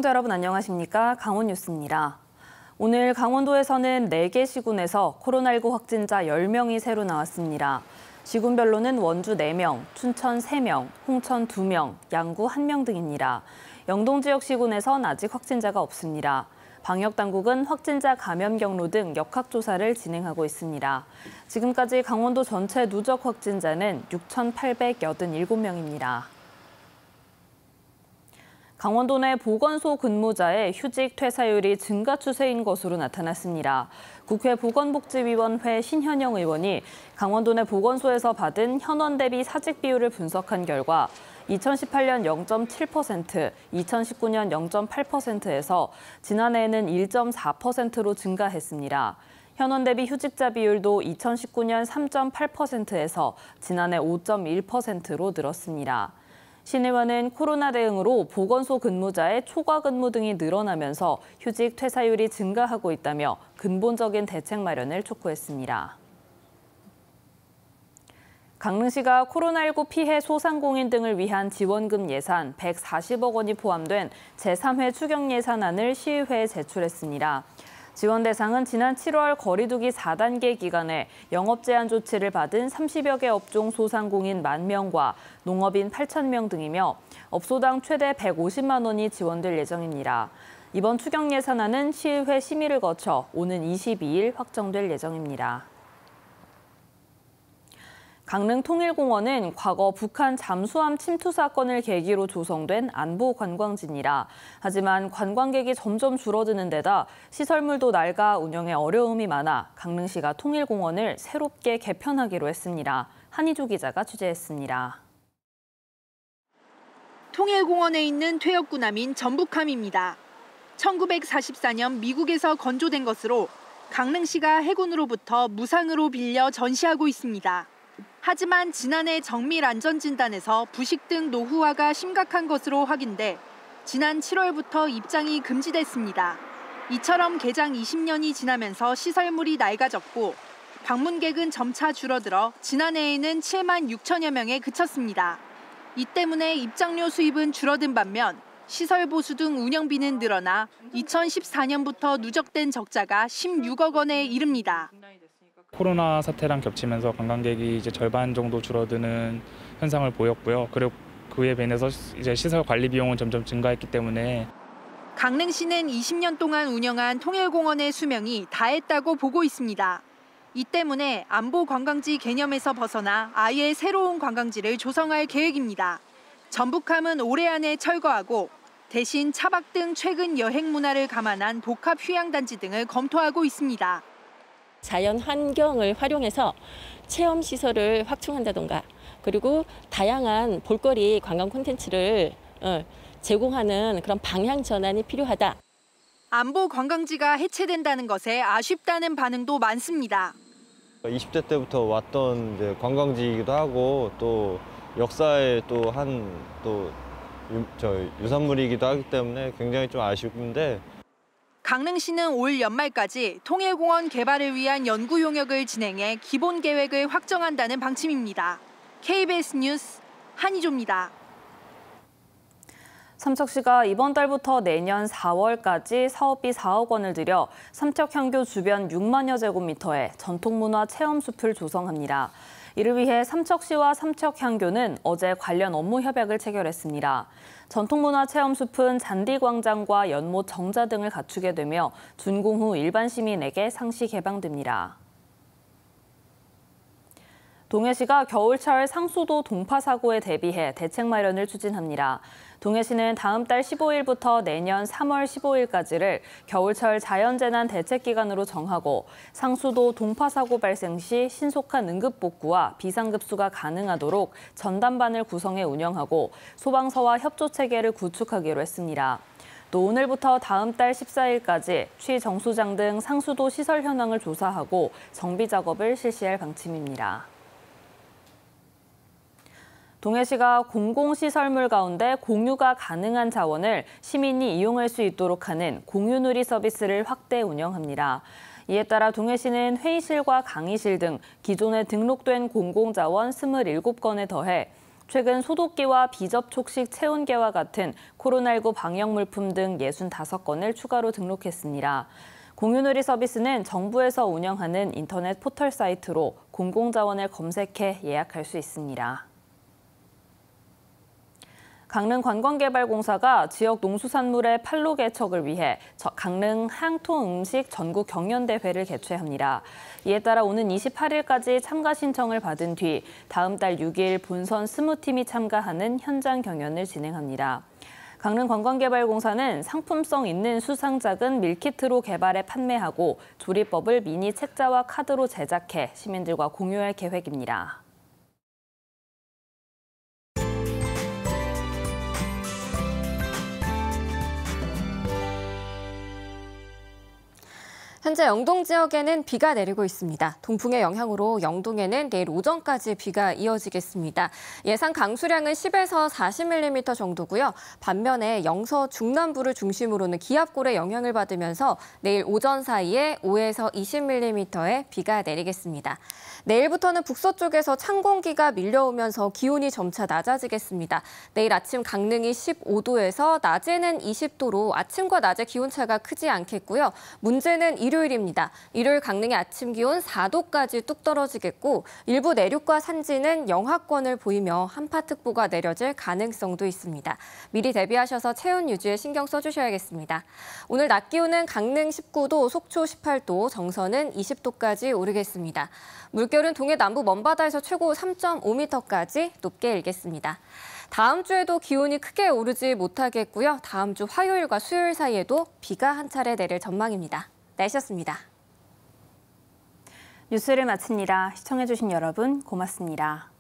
시청자 여러분 안녕하십니까? 강원 뉴스입니다. 오늘 강원도에서는 4개 시군에서 코로나19 확진자 10명이 새로 나왔습니다. 시군별로는 원주 4명, 춘천 3명, 홍천 2명, 양구 1명 등입니다. 영동 지역 시군에선 아직 확진자가 없습니다. 방역당국은 확진자 감염 경로 등 역학조사를 진행하고 있습니다. 지금까지 강원도 전체 누적 확진자는 6,887명입니다. 강원도 내 보건소 근무자의 휴직 퇴사율이 증가 추세인 것으로 나타났습니다. 국회 보건복지위원회 신현영 의원이 강원도 내 보건소에서 받은 현원 대비 사직 비율을 분석한 결과 2018년 0.7%, 2019년 0.8%에서 지난해에는 1.4%로 증가했습니다. 현원 대비 휴직자 비율도 2019년 3.8%에서 지난해 5.1%로 늘었습니다. 신 의원은 코로나 대응으로 보건소 근무자의 초과 근무 등이 늘어나면서 휴직 퇴사율이 증가하고 있다며 근본적인 대책 마련을 촉구했습니다. 강릉시가 코로나19 피해 소상공인 등을 위한 지원금 예산 140억 원이 포함된 제3회 추경 예산안을 시의회에 제출했습니다. 지원 대상은 지난 7월 거리두기 4단계 기간에 영업 제한 조치를 받은 30여 개 업종 소상공인 10,000명과 농업인 8,000명 등이며 업소당 최대 150만 원이 지원될 예정입니다. 이번 추경 예산안은 시의회 심의를 거쳐 오는 22일 확정될 예정입니다. 강릉 통일공원은 과거 북한 잠수함 침투 사건을 계기로 조성된 안보 관광지입니다. 하지만 관광객이 점점 줄어드는 데다 시설물도 낡아 운영에 어려움이 많아 강릉시가 통일공원을 새롭게 개편하기로 했습니다. 한희조 기자가 취재했습니다. 통일공원에 있는 퇴역군함인 전북함입니다. 1944년 미국에서 건조된 것으로 강릉시가 해군으로부터 무상으로 빌려 전시하고 있습니다. 하지만 지난해 정밀안전진단에서 부식 등 노후화가 심각한 것으로 확인돼 지난 7월부터 입장이 금지됐습니다. 이처럼 개장 20년이 지나면서 시설물이 낡아졌고 방문객은 점차 줄어들어 지난해에는 7만 6천여 명에 그쳤습니다. 이 때문에 입장료 수입은 줄어든 반면 시설 보수 등 운영비는 늘어나 2014년부터 누적된 적자가 16억 원에 이릅니다. 코로나 사태랑 겹치면서 관광객이 이제 절반 정도 줄어드는 현상을 보였고요. 그리고 그에 반해서 이제 시설 관리 비용은 점점 증가했기 때문에 강릉시는 20년 동안 운영한 통일공원의 수명이 다했다고 보고 있습니다. 이 때문에 안보 관광지 개념에서 벗어나 아예 새로운 관광지를 조성할 계획입니다. 전북함은 올해 안에 철거하고 대신 차박 등 최근 여행 문화를 감안한 복합 휴양단지 등을 검토하고 있습니다. 자연 환경을 활용해서 체험 시설을 확충한다던가 그리고 다양한 볼거리 관광 콘텐츠를 제공하는 그런 방향 전환이 필요하다. 안보 관광지가 해체된다는 것에 아쉽다는 반응도 많습니다. 20대 때부터 왔던 이제 관광지이기도 하고 또 역사의 또 유산물이기도 하기 때문에 굉장히 좀 아쉬운데 강릉시는 올 연말까지 통일공원 개발을 위한 연구 용역을 진행해 기본 계획을 확정한다는 방침입니다. KBS 뉴스 한희조입니다. 삼척시가 이번 달부터 내년 4월까지 사업비 4억 원을 들여 삼척향교 주변 6만여 제곱미터의 전통문화 체험숲을 조성합니다. 이를 위해 삼척시와 삼척향교는 어제 관련 업무 협약을 체결했습니다. 전통문화 체험숲은 잔디광장과 연못 정자 등을 갖추게 되며 준공 후 일반 시민에게 상시 개방됩니다. 동해시가 겨울철 상수도 동파 사고에 대비해 대책 마련을 추진합니다. 동해시는 다음 달 15일부터 내년 3월 15일까지를 겨울철 자연재난 대책 기간으로 정하고 상수도 동파 사고 발생 시 신속한 응급복구와 비상급수가 가능하도록 전담반을 구성해 운영하고 소방서와 협조 체계를 구축하기로 했습니다. 또 오늘부터 다음 달 14일까지 취 정수장 등 상수도 시설 현황을 조사하고 정비 작업을 실시할 방침입니다. 동해시가 공공시설물 가운데 공유가 가능한 자원을 시민이 이용할 수 있도록 하는 공유누리 서비스를 확대 운영합니다. 이에 따라 동해시는 회의실과 강의실 등 기존에 등록된 공공자원 27건에 더해 최근 소독기와 비접촉식 체온계와 같은 코로나19 방역 물품 등 65건을 추가로 등록했습니다. 공유누리 서비스는 정부에서 운영하는 인터넷 포털 사이트로 공공자원을 검색해 예약할 수 있습니다. 강릉관광개발공사가 지역 농수산물의 판로 개척을 위해 강릉 향토음식 전국 경연대회를 개최합니다. 이에 따라 오는 28일까지 참가 신청을 받은 뒤 다음 달 6일 본선 20팀이 참가하는 현장 경연을 진행합니다. 강릉관광개발공사는 상품성 있는 수상작은 밀키트로 개발해 판매하고 조리법을 미니 책자와 카드로 제작해 시민들과 공유할 계획입니다. 현재 영동 지역에는 비가 내리고 있습니다. 동풍의 영향으로 영동에는 내일 오전까지 비가 이어지겠습니다. 예상 강수량은 10에서 40mm 정도고요. 반면에 영서 중남부를 중심으로는 기압골의 영향을 받으면서 내일 오전 사이에 5에서 20mm의 비가 내리겠습니다. 내일부터는 북서쪽에서 찬 공기가 밀려오면서 기온이 점차 낮아지겠습니다. 내일 아침 강릉이 15도에서 낮에는 20도로 아침과 낮의 기온차가 크지 않겠고요. 문제는 일요일입니다. 일요일 강릉의 아침 기온 4도까지 뚝 떨어지겠고 일부 내륙과 산지는 영하권을 보이며 한파특보가 내려질 가능성도 있습니다. 미리 대비하셔서 체온 유지에 신경 써주셔야겠습니다. 오늘 낮 기온은 강릉 19도, 속초 18도, 정선은 20도까지 오르겠습니다. 물결은 동해 남부 먼바다에서 최고 3.5m까지 높게 일겠습니다. 다음 주에도 기온이 크게 오르지 못하겠고요. 다음 주 화요일과 수요일 사이에도 비가 한 차례 내릴 전망입니다. 날씨였습니다. 뉴스를 마칩니다. 시청해주신 여러분 고맙습니다.